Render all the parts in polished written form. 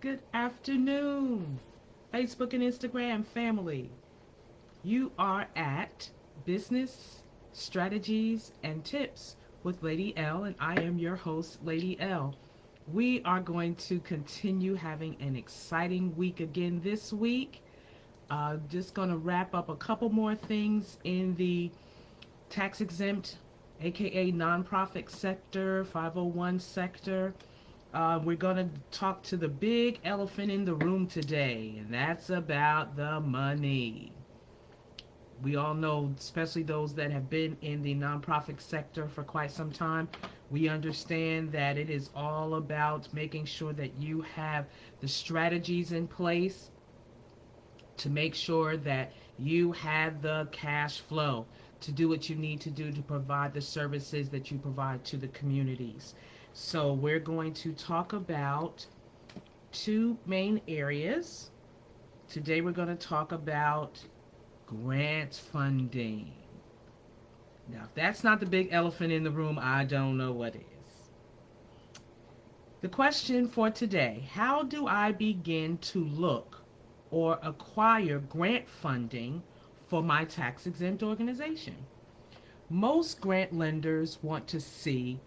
Good afternoon, Facebook and Instagram family. You are at Business Strategies and Tips with Lady L, and I am your host, Lady L. We are going to continue having an exciting week again this week. Just going to wrap up a couple more things in the tax exempt, aka nonprofit sector, 501 sector. We're going to talk to the big elephant in the room today, and that's about the money. We all know, especially those that have been in the nonprofit sector for quite some time, we understand that it is all about making sure that you have the strategies in place to make sure that you have the cash flow to do what you need to do to provide the services that you provide to the communities. So, we're going to talk about two main areas. Today, we're going to talk about grant funding. Now, if that's not the big elephant in the room, I don't know what is. The question for today: how do I begin to look or acquire grant funding for my tax exempt organization? Most grant lenders want to see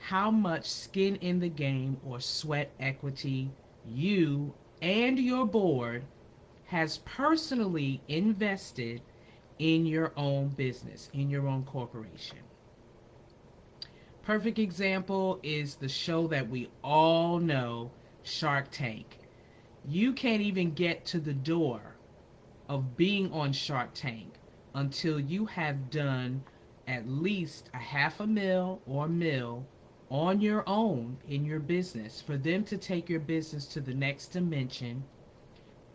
how much skin in the game or sweat equity you and your board has personally invested in your own business, in your own corporation. Perfect example is the show that we all know, Shark Tank. You can't even get to the door of being on Shark Tank until you have done at least a half a mil or mil on your own in your business for them to take your business to the next dimension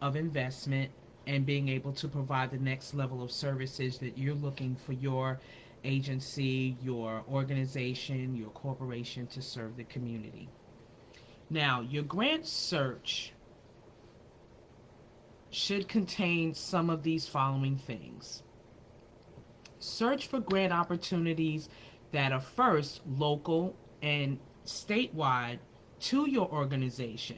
of investment and being able to provide the next level of services that you're looking for your agency, your organization, your corporation to serve the community. Now, your grant search should contain some of these following things. Search for grant opportunities that are first local and statewide to your organization,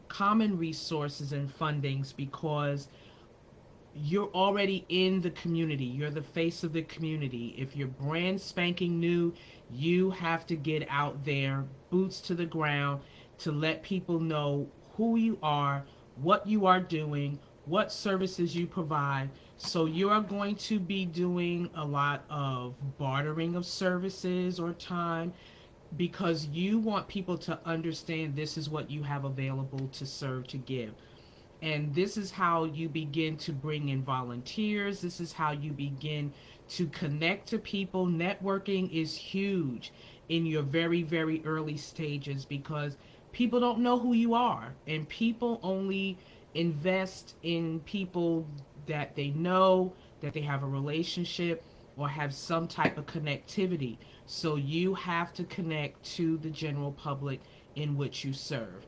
common resources and fundings, because you're already in the community. You're the face of the community. If you're brand spanking new, you have to get out there, boots to the ground, to let people know who you are, what you are doing, what services you provide. So you are going to be doing a lot of bartering of services or time, because you want people to understand this is what you have available to serve, to give. And this is how you begin to bring in volunteers. This is how you begin to connect to people. Networking is huge in your very, very early stages, because people don't know who you are. And people only invest in people that they know, that they have a relationship or have some type of connectivity. So you have to connect to the general public in which you serve,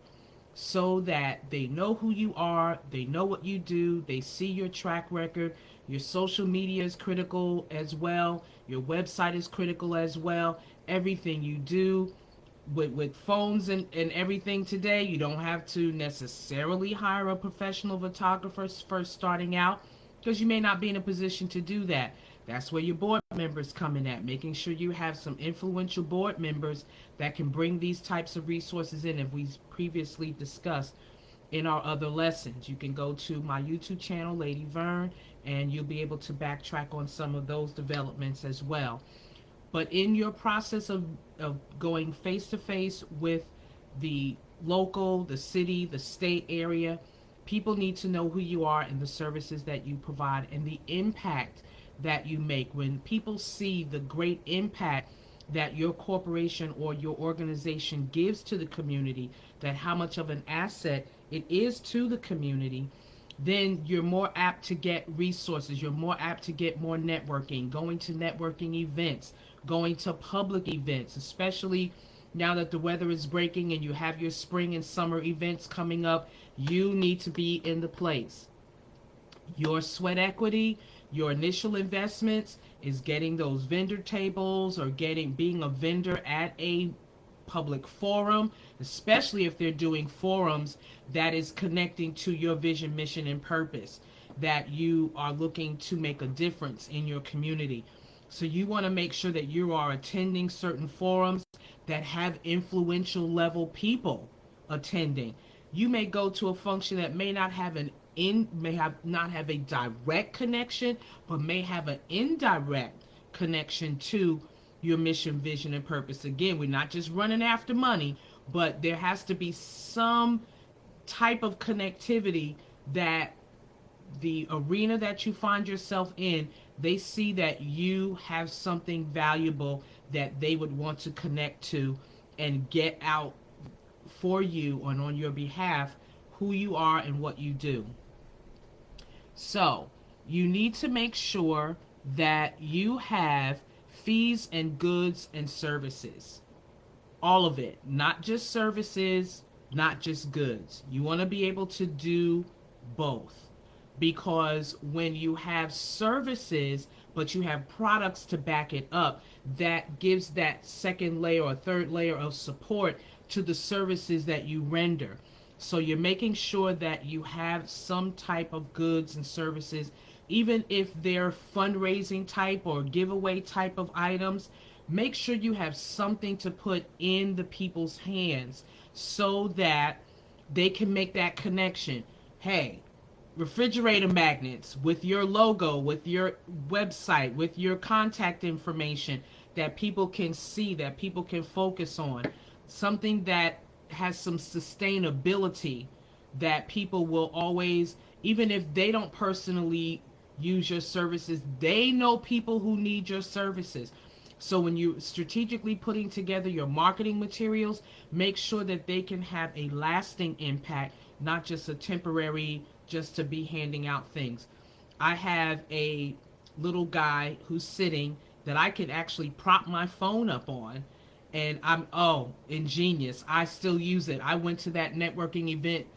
so that they know who you are, they know what you do, they see your track record. Your social media is critical as well, your website is critical as well. Everything you do with phones and everything today, you don't have to necessarily hire a professional photographer first starting out, because you may not be in a position to do that. That's where your board members come in at, making sure you have some influential board members that can bring these types of resources in, as we previously discussed in our other lessons. You can go to my YouTube channel, Lady Vern, and you'll be able to backtrack on some of those developments as well. But in your process of going face to face with the local, the city, the state area, people need to know who you are and the services that you provide and the impact that you make. When people see the great impact that your corporation or your organization gives to the community, that how much of an asset it is to the community, then you're more apt to get resources. You're more apt to get more networking, going to networking events, going to public events, especially now that the weather is breaking and you have your spring and summer events coming up. You need to be in the place. Your sweat equity, your initial investments is getting those vendor tables or getting being a vendor at a public forum, especially if they're doing forums that is connecting to your vision, mission, and purpose, that you are looking to make a difference in your community. So you want to make sure that you are attending certain forums that have influential level people attending. You may go to a function that may not have an in may have not have a direct connection, but may have an indirect connection to your mission, vision, and purpose. Again, we're not just running after money, but there has to be some type of connectivity that the arena that you find yourself in, they see that you have something valuable that they would want to connect to and get out for you and on your behalf who you are and what you do. So, you need to make sure that you have fees and goods and services. All of it, not just services, not just goods. You want to be able to do both, because when you have services but you have products to back it up, that gives that second layer or third layer of support to the services that you render. So you're making sure that you have some type of goods and services, even if they're fundraising type or giveaway type of items. Make sure you have something to put in the people's hands so that they can make that connection. Hey, refrigerator magnets with your logo, with your website, with your contact information that people can see, that people can focus on. Something that has some sustainability, that people will always, even if they don't personally use your services, they know people who need your services. So when you're strategically putting together your marketing materials, make sure that they can have a lasting impact, not just a temporary, just to be handing out things. I have a little guy who's sitting that I could actually prop my phone up on, and ingenious. I still use it. I went to that networking event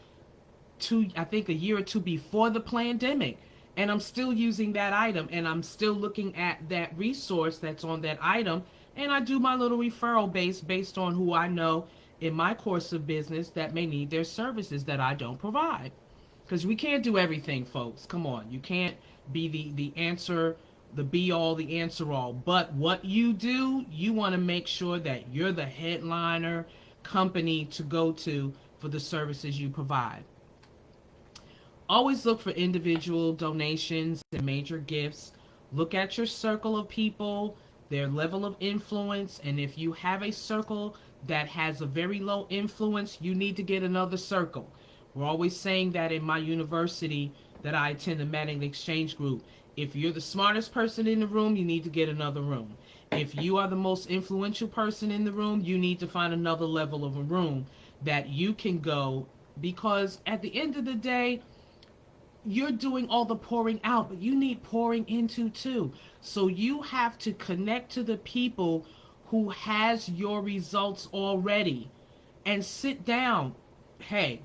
I think a year or two before the pandemic, and I'm still using that item, and I'm still looking at that resource that's on that item, and I do my little referral based on who I know in my course of business that may need their services that I don't provide. Because we can't do everything, folks. Come on. You can't be the answer, the be all, the answer all. But what you do, you want to make sure that you're the headliner company to go to for the services you provide. Always look for individual donations and major gifts. Look at your circle of people, their level of influence, and if you have a circle that has a very low influence, you need to get another circle. We're always saying that in my university that I attend, the Manning Exchange Group. If you're the smartest person in the room, you need to get another room. If you are the most influential person in the room, you need to find another level of a room that you can go, because at the end of the day, you're doing all the pouring out, but you need pouring into too. So you have to connect to the people who has your results already and sit down. Hey,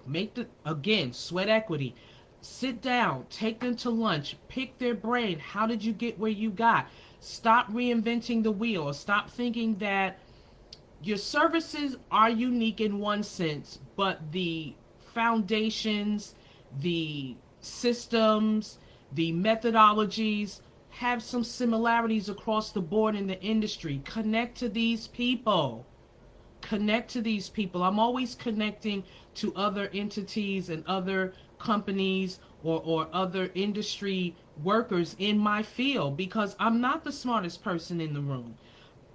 again, sweat equity. Sit down, take them to lunch, pick their brain. How did you get where you got? Stop reinventing the wheel, or stop thinking that your services are unique in one sense, but the foundations, the systems, the methodologies have some similarities across the board in the industry. Connect to these people. Connect to these people. I'm always connecting to other entities and other companies or other industry workers in my field, because I'm not the smartest person in the room.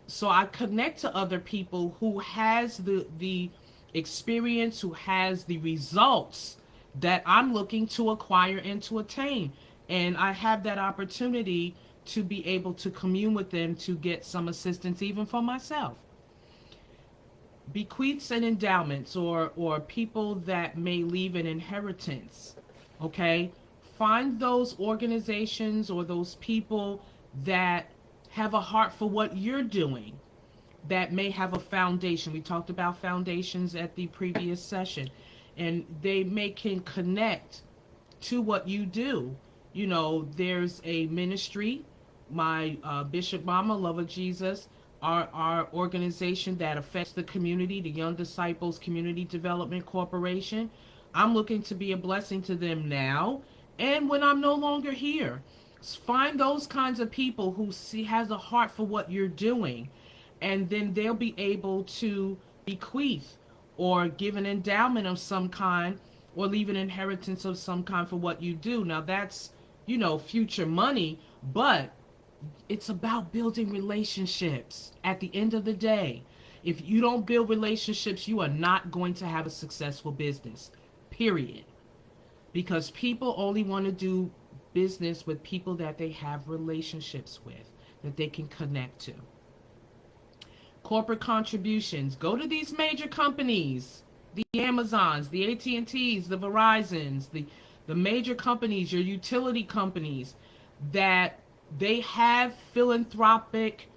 So I connect to other people who has the experience, who has the results that I'm looking to acquire and to attain. And I have that opportunity to be able to commune with them to get some assistance even for myself. Bequeaths and endowments, or people that may leave an inheritance. Okay? Find those organizations or those people that have a heart for what you're doing, that may have a foundation. We talked about foundations at the previous session, and they can connect to what you do. There's a ministry, my Bishop Mama, Love of Jesus, our organization that affects the community, the Young Disciples Community Development Corporation. I'm looking to be a blessing to them now and when I'm no longer here. Find those kinds of people who has a heart for what you're doing, and then they'll be able to bequeath or give an endowment of some kind or leave an inheritance of some kind for what you do. Now that's, future money, but it's about building relationships at the end of the day. If you don't build relationships, you are not going to have a successful business, period. Because people only want to do business with people that they have relationships with, that they can connect to. Corporate contributions. Go to these major companies, the Amazons, the AT&Ts, the Verizons, the major companies, your utility companies, that they have philanthropic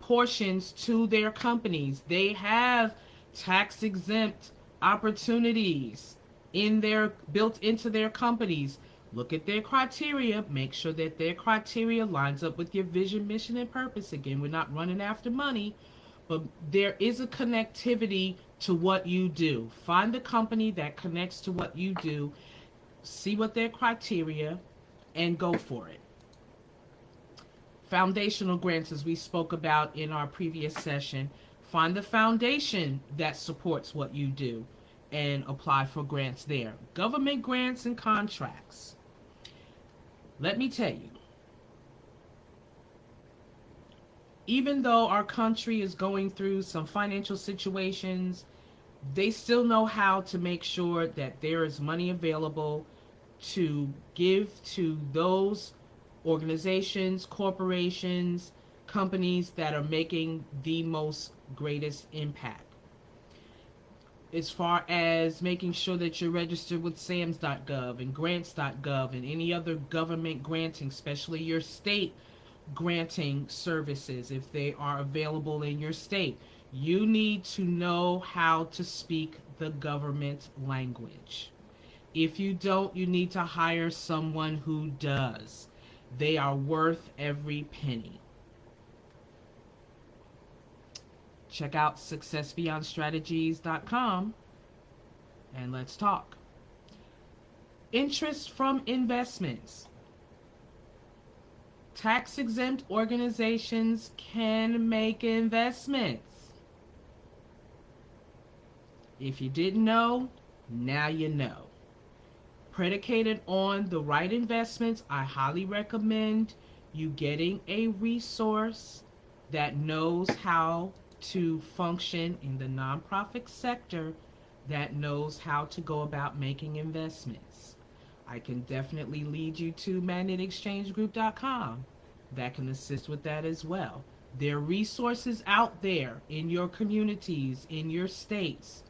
portions to their companies. They have tax exempt opportunities built into their companies. Look at their criteria. Make sure that their criteria lines up with your vision, mission, and purpose. Again, we're not running after money, but there is a connectivity to what you do. Find the company that connects to what you do, see what their criteria, and go for it. Foundational grants, as we spoke about in our previous session. Find the foundation that supports what you do and apply for grants there. Government grants and contracts. Let me tell you, even though our country is going through some financial situations, they still know how to make sure that there is money available to give to those organizations, corporations, companies that are making the most greatest impact. As far as making sure that you're registered with SAMS.gov and grants.gov and any other government granting, especially your state granting services, if they are available in your state, you need to know how to speak the government language. If you don't, you need to hire someone who does. They are worth every penny. Check out successbeyondstrategies.com and let's talk. Interest from investments. Tax exempt organizations can make investments. If you didn't know, now you know. Predicated on the right investments, I highly recommend you getting a resource that knows how to function in the nonprofit sector, that knows how to go about making investments. I can definitely lead you to MagnetExchangeGroup.com that can assist with that as well. There are resources out there in your communities, in your states,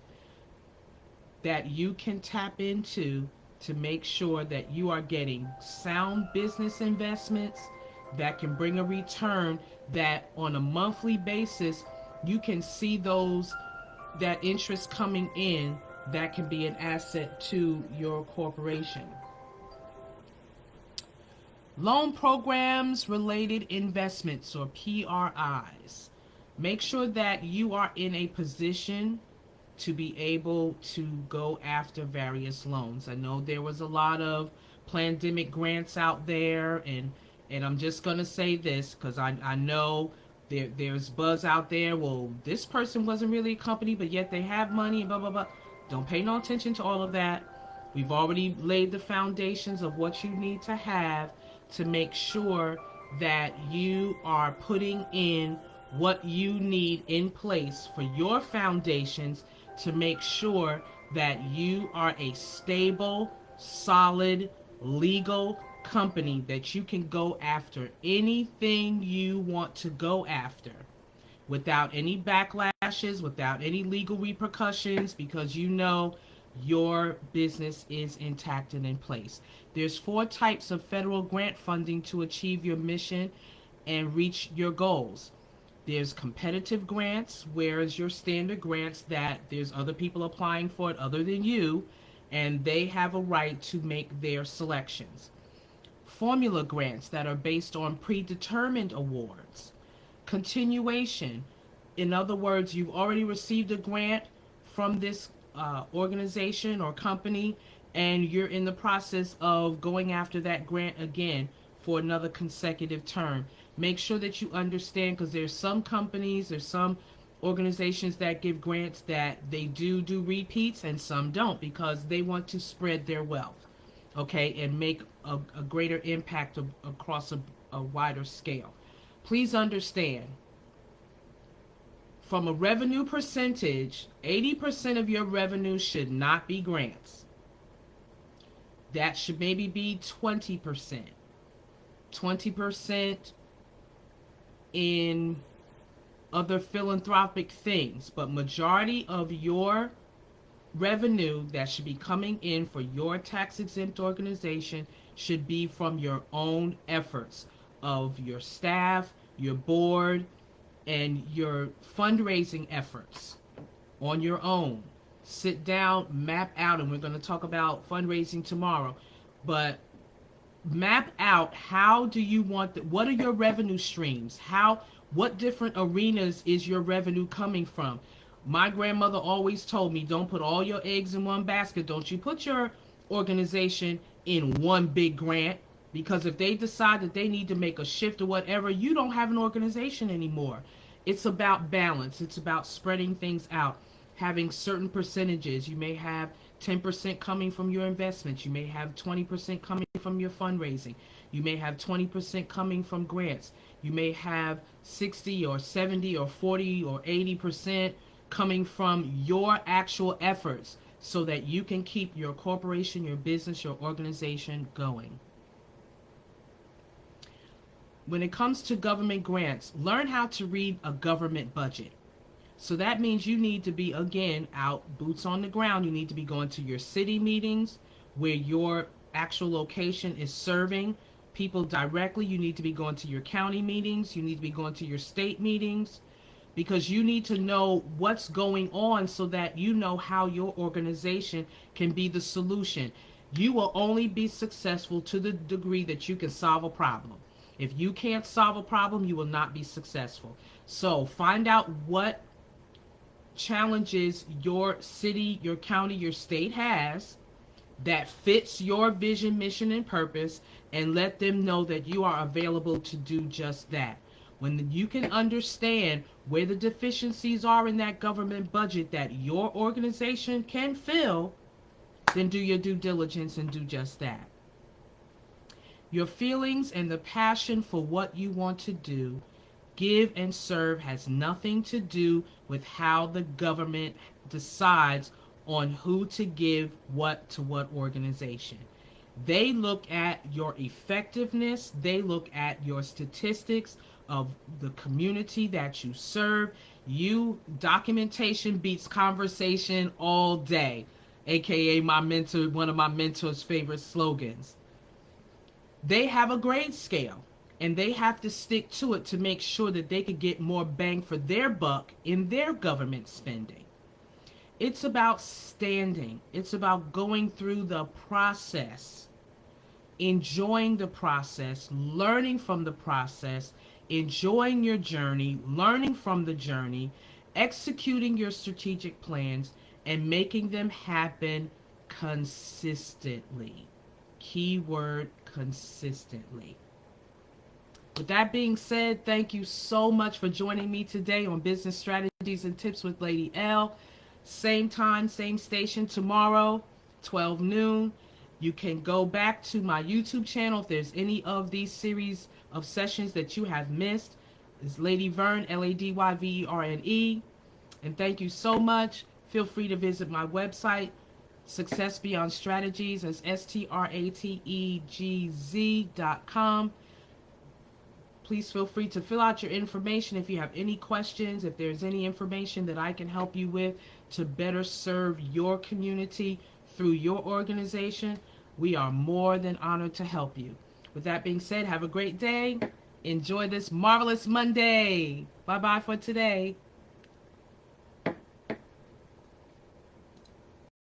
that you can tap into to make sure that you are getting sound business investments that can bring a return, that on a monthly basis you can see that interest coming in, that can be an asset to your corporation. Loan programs related investments, or PRIs. Make sure that you are in a position to be able to go after various loans. I know there was a lot of pandemic grants out there, and I'm just going to say this because I know there's buzz out there. Well, this person wasn't really a company, but yet they have money and blah, blah, blah. Don't pay no attention to all of that. We've already laid the foundations of what you need to have to make sure that you are putting in what you need in place for your foundations to make sure that you are a stable, solid, legal company that you can go after anything you want to go after without any backlashes, without any legal repercussions, because you know your business is intact and in place. There's 4 types of federal grant funding to achieve your mission and reach your goals. There's competitive grants, whereas your standard grants that there's other people applying for it other than you, and they have a right to make their selections. Formula grants that are based on predetermined awards. Continuation, In other words, you've already received a grant from this organization or company, and you're in the process of going after that grant again for another consecutive term. Make sure that you understand, because there's some companies, there's some organizations that give grants that they do repeats, and some don't, because they want to spread their wealth, okay, and make a greater impact across a wider scale. Please understand, from a revenue percentage, 80% of your revenue should not be grants. That should maybe be 20%. 20% in other philanthropic things, but majority of your revenue that should be coming in for your tax exempt organization should be from your own efforts of your staff, your board, and your fundraising efforts on your own. Sit down, map out, and we're going to talk about fundraising tomorrow, but map out, how do you want what are your revenue streams? What different arenas is your revenue coming from? My grandmother always told me, don't put all your eggs in one basket. Don't you put your organization in one big grant, because if they decide that they need to make a shift or whatever, you don't have an organization anymore. It's about balance. It's about spreading things out, having certain percentages. You may have 10% coming from your investments. You may have 20% coming from your fundraising. You may have 20% coming from grants. You may have 60 or 70 or 40 or 80% coming from your actual efforts, so that you can keep your corporation, your business, your organization going. When it comes to government grants, learn how to read a government budget. So that means you need to be, again, out, boots on the ground. You need to be going to your city meetings where your actual location is serving people directly. You need to be going to your county meetings. You need to be going to your state meetings, because you need to know what's going on so that you know how your organization can be the solution. You will only be successful to the degree that you can solve a problem. If you can't solve a problem, you will not be successful. So find out what challenges your city, your county, your state has that fits your vision, mission, and purpose, and let them know that you are available to do just that. When you can understand where the deficiencies are in that government budget that your organization can fill, then do your due diligence and do just that. Your feelings and the passion for what you want to do, give and serve, has nothing to do with how the government decides on who to give what to what organization. They look at your effectiveness. They look at your statistics of the community that you serve. Documentation beats conversation all day, aka one of my mentor's favorite slogans. They have a grade scale, and they have to stick to it to make sure that they could get more bang for their buck in their government spending. It's about standing. It's about going through the process, enjoying the process, learning from the process, enjoying your journey, learning from the journey, executing your strategic plans, and making them happen consistently. Keyword, consistently. With that being said, thank you so much for joining me today on Business Strategies and Tips with Lady L. Same time, same station tomorrow, 12 noon. You can go back to my YouTube channel if there's any of these series of sessions that you have missed. It's Lady Verne, LadyVerne. And thank you so much. Feel free to visit my website, Success Beyond Strategies, as strategz.com. Please feel free to fill out your information if you have any questions, if there's any information that I can help you with to better serve your community through your organization. We are more than honored to help you. With that being said, have a great day. Enjoy this marvelous Monday. Bye-bye for today.